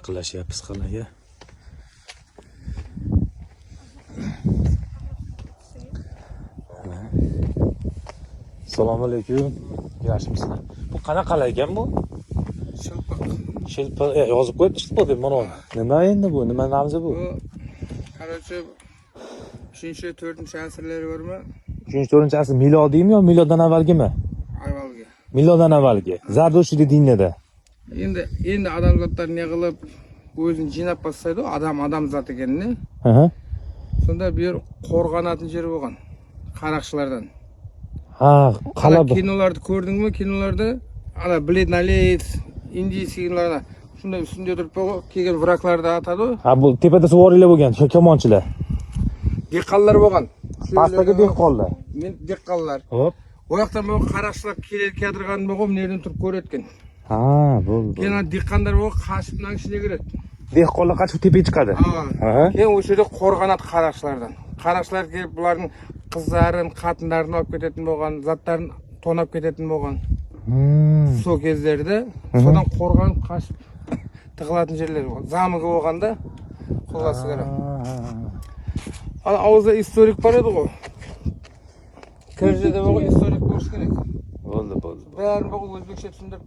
yaqinlashyapmiz qal'aga. Assalomu alaykum. Yaxshimisizlar? Bu qanaqa qala ekan bu? Shilpiq yozib qo'yibdi shilpiq deb mana. Nima endi bu? Nima namzi bu? Bu qarorcha 3-4 asrlari bormi? 3-4 asr milodiymi yo miloddan avvalgimi? Avvalgi. Miloddan avvalgi. Zardushiy dinida. Endi odamzodlar ne qilib o'zini jinab boslaydi, odam zot ekanini. Sonda bu yer qo'rg'anатын yer bo'lgan. Qaraqchilardan. Ha, qala bu. Kinolarda ko'rdingmi? Kinolarda ana Blednaley, indiyskiy kinolarda shunda ustida turib kelgan vraklarni atadi. Ha, bu tepada suvoriylar bo'lgan, kamonchilar. Dehqonlar bo'lgan. Pastdagi dehqonlar. Men dehqonlar. Hop. O yoqdan bu qaraqchilar keladigan bo'lgan, nerdan turib ko'rayotgan. Ha, bo'ldi. Keyin dehqonlar bu qashibdan ichiga kiradi. Dehqonlar qachib tepaga chiqadi. Ha. Keyin o'sha yerda qo'rg'anat qaraqchilardan. Qaraqchilar kelib bularning qizlarini, xotinlarini olib ketadigan bo'lgan, zotlarini to'nab ketadigan bo'lgan. Shu kezlarda sodan qo'rg'anib qashib tiqiladigan yerlar bo'lgan. Zamiga bo'lganda xuloslar. Ana o'zida historik bor edi-ku. Kirjida bo'lgan historik bo'lish kerak. Bo'ldi. Bari bu o'zbekcha tushuntirib